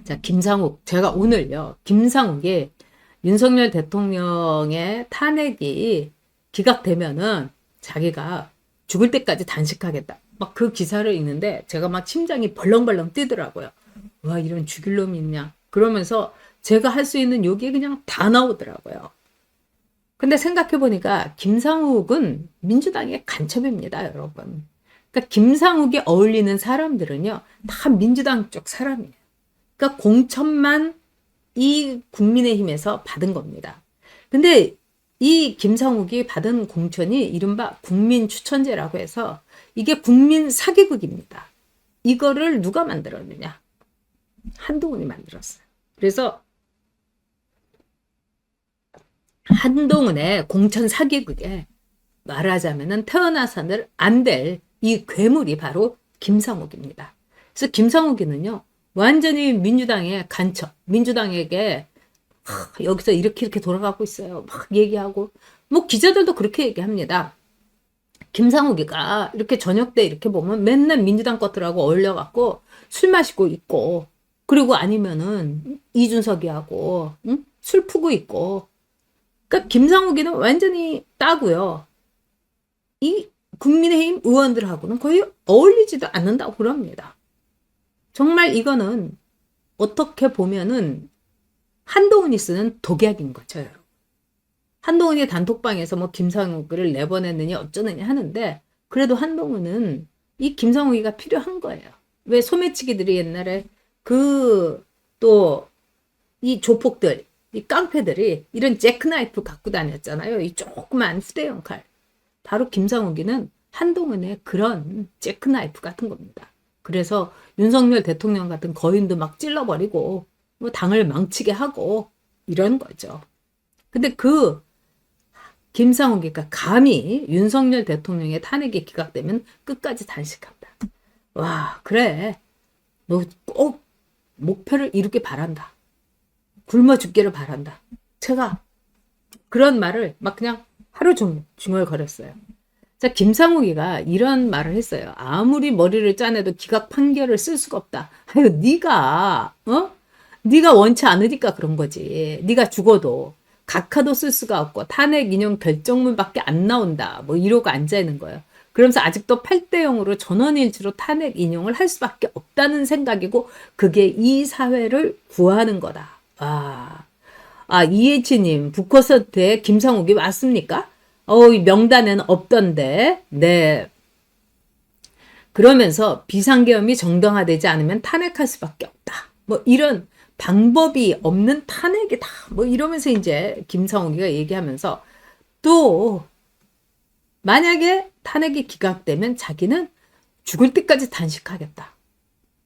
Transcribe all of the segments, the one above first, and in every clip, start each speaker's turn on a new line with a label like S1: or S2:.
S1: 자, 김상욱. 제가 오늘요, 김상욱이 윤석열 대통령의 탄핵이 기각되면은 자기가 죽을 때까지 단식하겠다. 막 그 기사를 읽는데 제가 막 심장이 벌렁벌렁 뛰더라고요. 와, 이런 죽일 놈이 있냐. 그러면서 제가 할 수 있는 욕이 그냥 다 나오더라고요. 근데 생각해보니까 김상욱은 민주당의 간첩입니다, 여러분. 그러니까 김상욱이 어울리는 사람들은요, 다 민주당 쪽 사람이에요. 그러니까 공천만 이 국민의힘에서 받은 겁니다. 근데 이 김상욱이 받은 공천이 이른바 국민추천제라고 해서 이게 국민 사기극입니다. 이거를 누가 만들었느냐? 한동훈이 만들었어요. 그래서 한동훈의 공천 사기극에 말하자면은 태어나서는 안 될 이 괴물이 바로 김상욱입니다. 그래서 김상욱이는요, 완전히 민주당의 간첩, 민주당에게 여기서 이렇게 돌아가고 있어요. 막 얘기하고, 뭐 기자들도 그렇게 얘기합니다. 김상욱이가 이렇게 저녁 때 이렇게 보면 맨날 민주당 것들하고 어울려갖고 술 마시고 있고, 그리고 아니면은 이준석이하고 응? 술 푸고 있고. 그러니까 김상욱이는 완전히 따고요. 이 국민의힘 의원들하고는 거의 어울리지도 않는다고 그럽니다. 정말 이거는 어떻게 보면은 한동훈이 쓰는 독약인 거죠. 한동훈이 단톡방에서 뭐 김상욱을 내보냈느냐 어쩌느냐 하는데, 그래도 한동훈은 이 김상욱이가 필요한 거예요. 왜 소매치기들이 옛날에 그 또 이 조폭들, 이 깡패들이 이런 재크나이프 갖고 다녔잖아요. 이 조그만 후대형 칼. 바로 김상욱이는 한동훈의 그런 재크나이프 같은 겁니다. 그래서 윤석열 대통령 같은 거인도 막 찔러버리고 뭐 당을 망치게 하고 이런 거죠. 근데 그 김상욱이가 감히 윤석열 대통령의 탄핵이 기각되면 끝까지 단식한다. 와, 그래. 너 꼭 목표를 이루길 바란다. 굶어 죽기를 바란다. 제가 그런 말을 막 그냥 하루 종일 중얼거렸어요. 자, 김상욱이가 이런 말을 했어요. 아무리 머리를 짜내도 기각 판결을 쓸 수가 없다. 아유, 네가 원치 않으니까 그런 거지. 네가 죽어도 각하도 쓸 수가 없고 탄핵 인용 결정문밖에 안 나온다. 뭐 이러고 앉아 있는 거예요. 그러면서 아직도 8대 0으로 전원일치로 탄핵 인용을 할 수밖에 없다는 생각이고, 그게 이 사회를 구하는 거다. 이혜치님, 북콘서트에 김상욱이 왔습니까? 명단에는 없던데. 네. 그러면서 비상계엄이 정당화되지 않으면 탄핵할 수밖에 없다. 뭐 이런 방법이 없는 탄핵이다. 뭐 이러면서 이제 김상욱이가 얘기하면서, 또 만약에 탄핵이 기각되면 자기는 죽을 때까지 단식하겠다.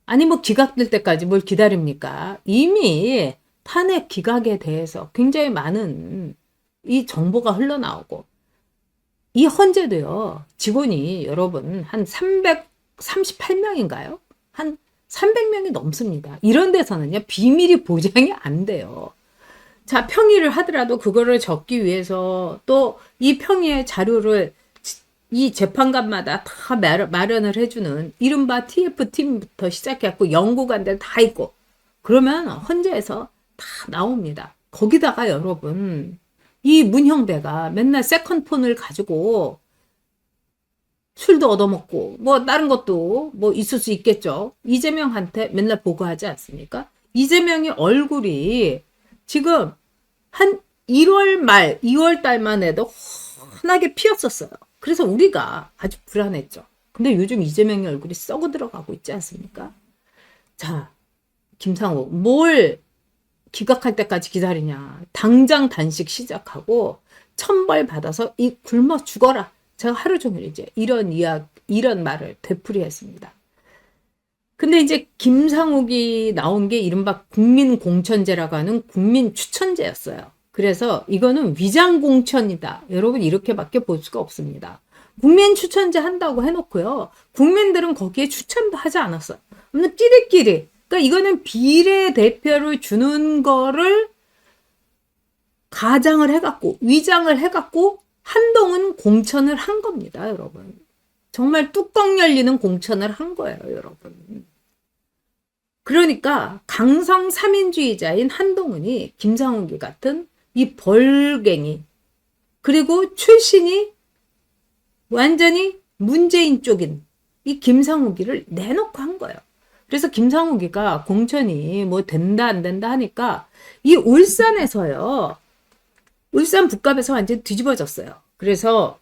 S1: 아니 뭐 기각될 때까지 뭘 기다립니까? 이미 탄핵 기각에 대해서 굉장히 많은 이 정보가 흘러나오고, 이 헌재도요, 직원이 여러분 한 338명인가요? 한 300명이 넘습니다. 이런 데서는요, 비밀이 보장이 안 돼요. 자, 평의를 하더라도 그거를 적기 위해서 또 이 평의의 자료를 이 재판관마다 다 마련을 해주는 이른바 TF팀부터 시작해갖고 연구관들 다 있고, 그러면 헌재에서 다 나옵니다. 거기다가 여러분, 이 문형배가 맨날 세컨폰을 가지고 술도 얻어먹고 뭐 다른 것도 뭐 있을 수 있겠죠. 이재명한테 맨날 보고하지 않습니까? 이재명의 얼굴이 지금 한 1월 말, 2월 달만 해도 환하게 피었었어요. 그래서 우리가 아주 불안했죠. 근데 요즘 이재명의 얼굴이 썩어 들어가고 있지 않습니까? 자, 김상욱, 뭘 기각할 때까지 기다리냐. 당장 단식 시작하고 천벌 받아서 이 굶어 죽어라. 제가 하루 종일 이제 이런 말을 되풀이했습니다. 근데 이제 김상욱이 나온 게 이른바 국민공천제라고 하는 국민추천제였어요. 그래서 이거는 위장공천이다. 여러분 이렇게밖에 볼 수가 없습니다. 국민추천제 한다고 해놓고요, 국민들은 거기에 추천도 하지 않았어요. 끼리끼리. 그러니까 이거는 비례대표를 주는 거를 가장을 해갖고 위장을 해갖고 한동훈 공천을 한 겁니다, 여러분. 정말 뚜껑 열리는 공천을 한 거예요, 여러분. 그러니까 강성 3인주의자인 한동훈이 김상욱이 같은 이 벌갱이, 그리고 출신이 완전히 문재인 쪽인 이 김상욱이를 내놓고 한 거예요. 그래서 김상욱이가 공천이 뭐 된다 안 된다 하니까 이 울산에서요. 울산 북갑에서 완전 뒤집어졌어요. 그래서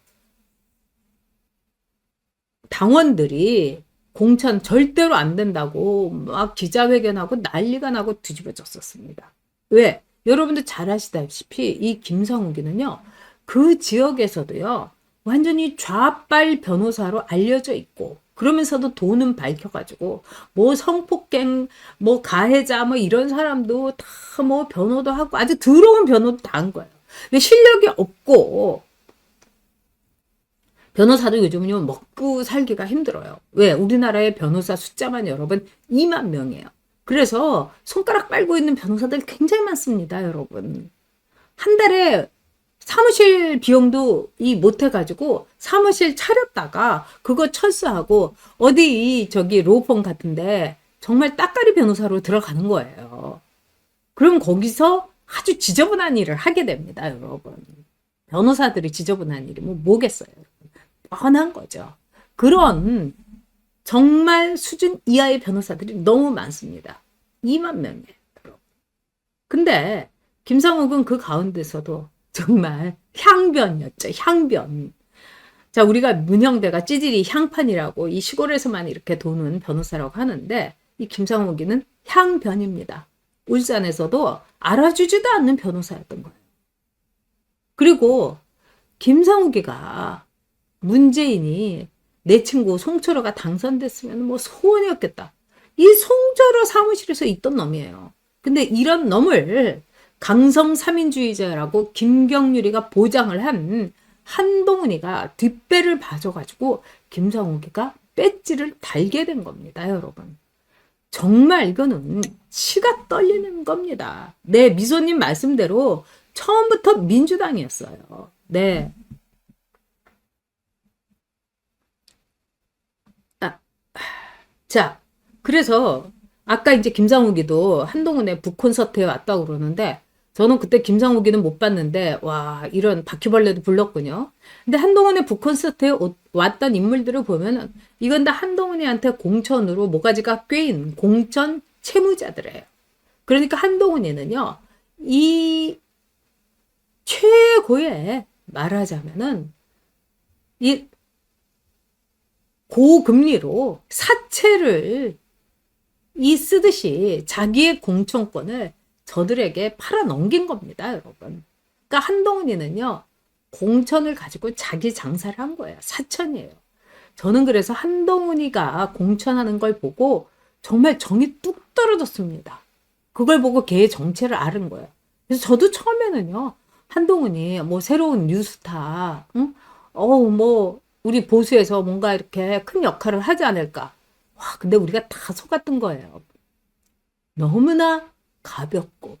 S1: 당원들이 공천 절대로 안 된다고 막 기자회견하고 난리가 나고 뒤집어졌었습니다. 왜? 여러분들 잘 아시다시피 이 김상욱이는요. 그 지역에서도요. 완전히 좌빨 변호사로 알려져 있고 그러면서도 돈은 밝혀가지고 뭐 성폭행 뭐 가해자 뭐 이런 사람도 다 뭐 변호도 하고 아주 더러운 변호도 다 한 거예요. 근데 실력이 없고 변호사도 요즘은 먹고 살기가 힘들어요. 왜? 우리나라의 변호사 숫자만 여러분 2만 명이에요. 그래서 손가락 빨고 있는 변호사들 굉장히 많습니다, 여러분. 한 달에 사무실 비용도 못해가지고 사무실 차렸다가 그거 철수하고 어디 저기 로펌 같은데 정말 따까리 변호사로 들어가는 거예요. 그럼 거기서 아주 지저분한 일을 하게 됩니다, 여러분. 변호사들이 지저분한 일이 뭐겠어요. 뻔한 거죠. 그런 정말 수준 이하의 변호사들이 너무 많습니다. 2만 명이에요. 근데 김상욱은 그 가운데서도 정말 향변이었죠. 향변. 자, 우리가 문형배가 찌질이 향판이라고 이 시골에서만 이렇게 도는 변호사라고 하는데 이 김상욱이는 향변입니다. 울산에서도 알아주지도 않는 변호사였던 거예요. 그리고 김상욱이가 문재인이 내 친구 송철호가 당선됐으면 뭐 소원이었겠다. 이 송철호 사무실에서 있던 놈이에요. 근데 이런 놈을 강성 3인주의자라고 김경률이가 보장을 한 한동훈이가 뒷배를 봐줘가지고 김상욱이가 배지를 달게 된 겁니다, 여러분. 정말 이거는 치가 떨리는 겁니다. 네, 미소님 말씀대로 처음부터 민주당이었어요. 네. 자, 그래서 아까 이제 김상욱이도 한동훈의 북콘서트에 왔다고 그러는데 저는 그때 김상욱이는 못 봤는데 와 이런 바퀴벌레도 불렀군요. 근데 한동훈의 북콘서트에 왔던 인물들을 보면은 이건 다 한동훈이한테 공천으로 모가지가 꿰인 공천 채무자들이에요. 그러니까 한동훈이는요. 이 최고의 말하자면은 이 고금리로 사채를 쓰듯이 자기의 공천권을 저들에게 팔아넘긴 겁니다, 여러분. 그러니까 한동훈이는요, 공천을 가지고 자기 장사를 한 거예요. 사천이에요. 저는 그래서 한동훈이가 공천하는 걸 보고 정말 정이 뚝 떨어졌습니다. 그걸 보고 걔의 정체를 아는 거예요. 그래서 저도 처음에는요, 한동훈이 뭐 새로운 뉴스타, 응? 뭐 우리 보수에서 뭔가 이렇게 큰 역할을 하지 않을까. 와, 근데 우리가 다 속았던 거예요. 너무나 가볍고,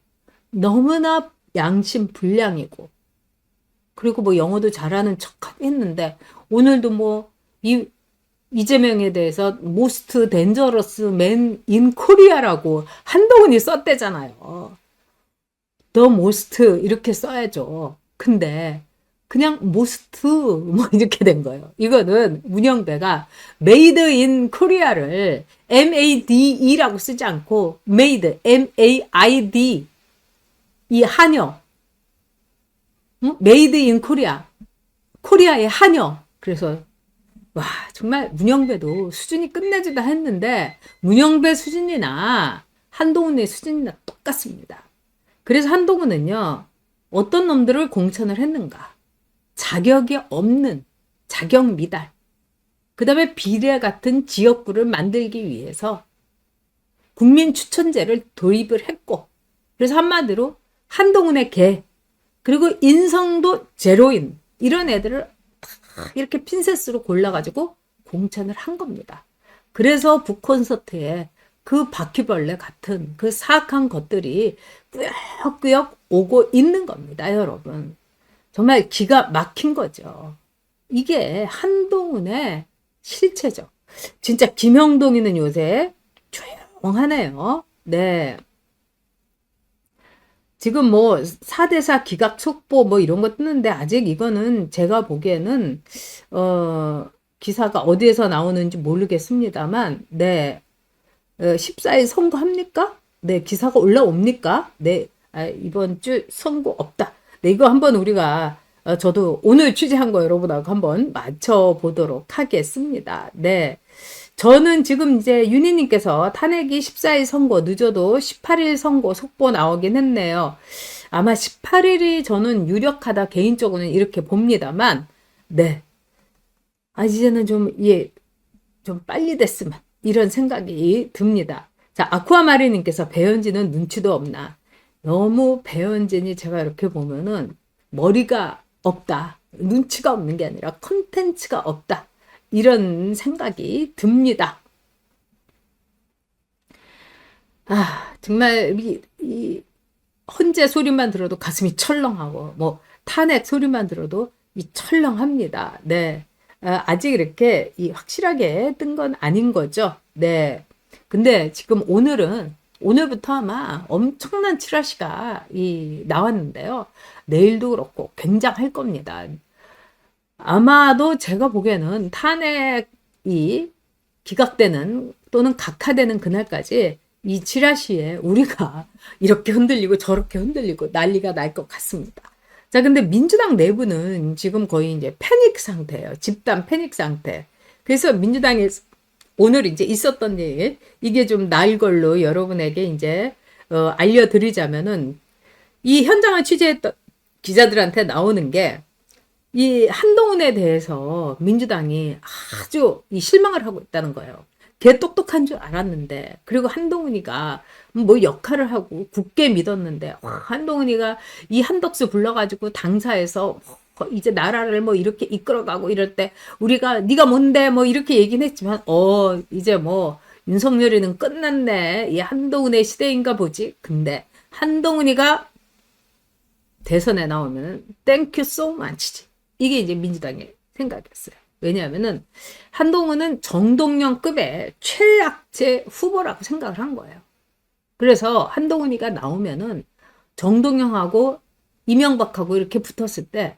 S1: 너무나 양심 불량이고, 그리고 뭐 영어도 잘하는 척 했는데, 오늘도 뭐, 이재명에 대해서 most dangerous man in Korea라고 한동훈이 썼대잖아요. the most 이렇게 써야죠. 근데, 그냥 most 뭐 이렇게 된 거예요. 이거는 문영배가 made in Korea를 MADE라고 쓰지 않고 made, MAID 이 한여 made in Korea 코리아의 한여. 그래서 와 정말 문영배도 수준이 끝내주다 했는데 문영배 수준이나 한동훈의 수준이나 똑같습니다. 그래서 한동훈은요 어떤 놈들을 공천을 했는가. 자격이 없는 자격 미달, 그 다음에 비례 같은 지역구를 만들기 위해서 국민 추천제를 도입을 했고, 그래서 한마디로 한동훈의 개, 그리고 인성도 제로인 이런 애들을 이렇게 핀셋으로 골라가지고 공천을 한 겁니다. 그래서 북콘서트에 그 바퀴벌레 같은 그 사악한 것들이 꾸역꾸역 오고 있는 겁니다, 여러분. 정말 기가 막힌 거죠. 이게 한동훈의 실체죠. 진짜 김영동이는 요새 멍하네요. 네. 지금 뭐 4대4 기각 속보 뭐 이런 거 뜨는데 아직 이거는 제가 보기에는 기사가 어디에서 나오는지 모르겠습니다만 네. 14일 선고합니까? 네, 기사가 올라옵니까? 네, 이번 주 선고 없다. 네, 이거 한번 우리가 저도 오늘 취재한 거 여러분하고 한번 맞춰보도록 하겠습니다. 네. 저는 지금 이제 윤희님께서 탄핵이 14일 선고, 늦어도 18일 선고 속보 나오긴 했네요. 아마 18일이 저는 유력하다 개인적으로는 이렇게 봅니다만, 네. 이제는 좀, 예, 좀 빨리 됐으면 이런 생각이 듭니다. 자, 아쿠아마리님께서 배현진은 눈치도 없나. 너무 배현진이 제가 이렇게 보면은 머리가 없다. 눈치가 없는 게 아니라 컨텐츠가 없다. 이런 생각이 듭니다. 정말 이 헌재 소리만 들어도 가슴이 철렁하고 뭐 탄핵 소리만 들어도 이 철렁합니다. 네. 아직 이렇게 확실하게 뜬 건 아닌 거죠. 네. 근데 지금 오늘부터 아마 엄청난 찌라시가 나왔는데요. 내일도 그렇고 굉장할 겁니다. 아마도 제가 보기에는 탄핵이 기각되는 또는 각하되는 그날까지 이 찌라시에 우리가 이렇게 흔들리고 저렇게 흔들리고 난리가 날 것 같습니다. 자, 근데 민주당 내부는 지금 거의 이제 패닉 상태예요. 집단 패닉 상태. 그래서 민주당에 오늘 이제 있었던 일, 이게 좀 날 걸로 여러분에게 이제 알려드리자면은 이 현장을 취재했던 기자들한테 나오는 게 이 한동훈에 대해서 민주당이 아주 실망을 하고 있다는 거예요. 걔 똑똑한 줄 알았는데, 그리고 한동훈이가 뭐 역할을 하고 굳게 믿었는데, 한동훈이가 이 한덕수 불러가지고 당사에서 이제 나라를 뭐 이렇게 이끌어가고 이럴 때 우리가 네가 뭔데 뭐 이렇게 얘기는 했지만 이제 뭐 윤석열이는 끝났네, 이 한동훈의 시대인가 보지. 근데 한동훈이가 대선에 나오면 땡큐 소 마치지. 이게 이제 민주당의 생각이었어요. 왜냐하면은 한동훈은 정동영급의 최악제 후보라고 생각을 한 거예요. 그래서 한동훈이가 나오면은 정동영하고 이명박하고 이렇게 붙었을 때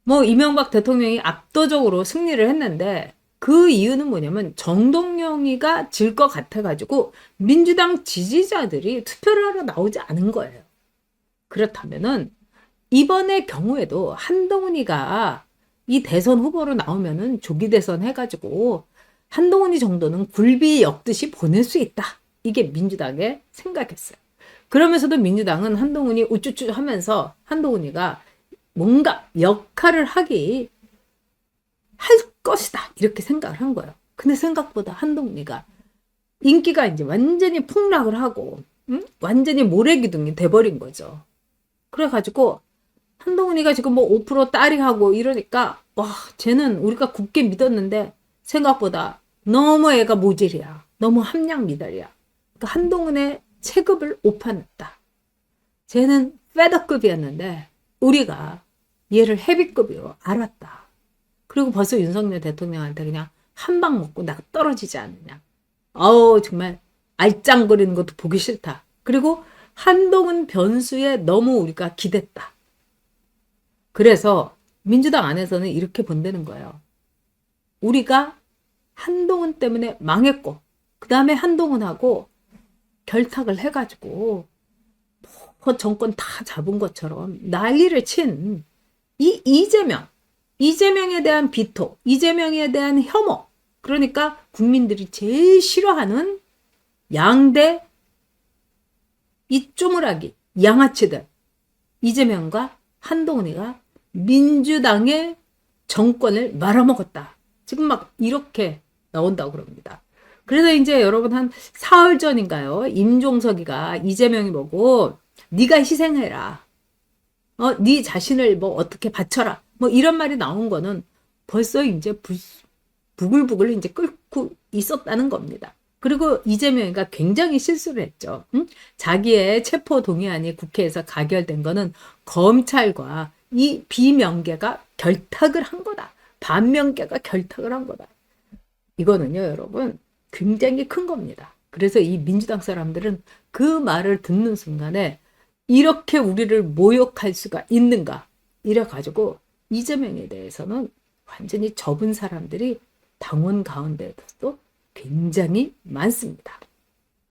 S1: 뭐 이명박 대통령이 압도적으로 승리를 했는데 그 이유는 뭐냐면 정동영이가 질 것 같아가지고 민주당 지지자들이 투표를 하러 나오지 않은 거예요. 그렇다면은 이번의 경우에도 한동훈이가 이 대선 후보로 나오면은 조기 대선 해가지고 한동훈이 정도는 굴비 엮듯이 보낼 수 있다. 이게 민주당의 생각이었어요. 그러면서도 민주당은 한동훈이 우쭈쭈 하면서 한동훈이가 뭔가 역할을 할 것이다. 이렇게 생각을 한 거예요. 근데 생각보다 한동훈이가 인기가 이제 완전히 폭락을 하고, 완전히 모래기둥이 돼버린 거죠. 그래가지고 한동훈이가 지금 뭐 5% 딸이하고 이러니까 쟤는 우리가 굳게 믿었는데 생각보다 너무 애가 모질이야. 너무 함량 미달이야. 그러니까 한동훈의 체급을 오판했다. 쟤는 패더급이었는데 우리가 얘를 헤비급으로 알았다. 그리고 벌써 윤석열 대통령한테 그냥 한 방 먹고 나 떨어지지 않느냐. 정말 알짱거리는 것도 보기 싫다. 그리고 한동훈 변수에 너무 우리가 기댔다. 그래서 민주당 안에서는 이렇게 본다는 거예요. 우리가 한동훈 때문에 망했고 그 다음에 한동훈하고 결탁을 해가지고 뭐 정권 다 잡은 것처럼 난리를 친 이 이재명에 대한 비토, 이재명에 대한 혐오, 그러니까 국민들이 제일 싫어하는 양대 이 쪼무라기 양아치들 이재명과 한동훈이가 민주당의 정권을 말아먹었다. 지금 막 이렇게 나온다고 그럽니다. 그래서 이제 여러분 한 사흘 전인가요? 임종석이가 이재명이 보고 네가 희생해라. 네 자신을 뭐 어떻게 바쳐라. 뭐 이런 말이 나온 거는 벌써 이제 부글부글 이제 끓고 있었다는 겁니다. 그리고 이재명이가 굉장히 실수를 했죠. 자기의 체포 동의안이 국회에서 가결된 거는 검찰과 이 비명계가 결탁을 한 거다. 반명계가 결탁을 한 거다. 이거는요, 여러분, 굉장히 큰 겁니다. 그래서 이 민주당 사람들은 그 말을 듣는 순간에 이렇게 우리를 모욕할 수가 있는가 이래가지고 이재명에 대해서는 완전히 접은 사람들이 당원 가운데도 굉장히 많습니다.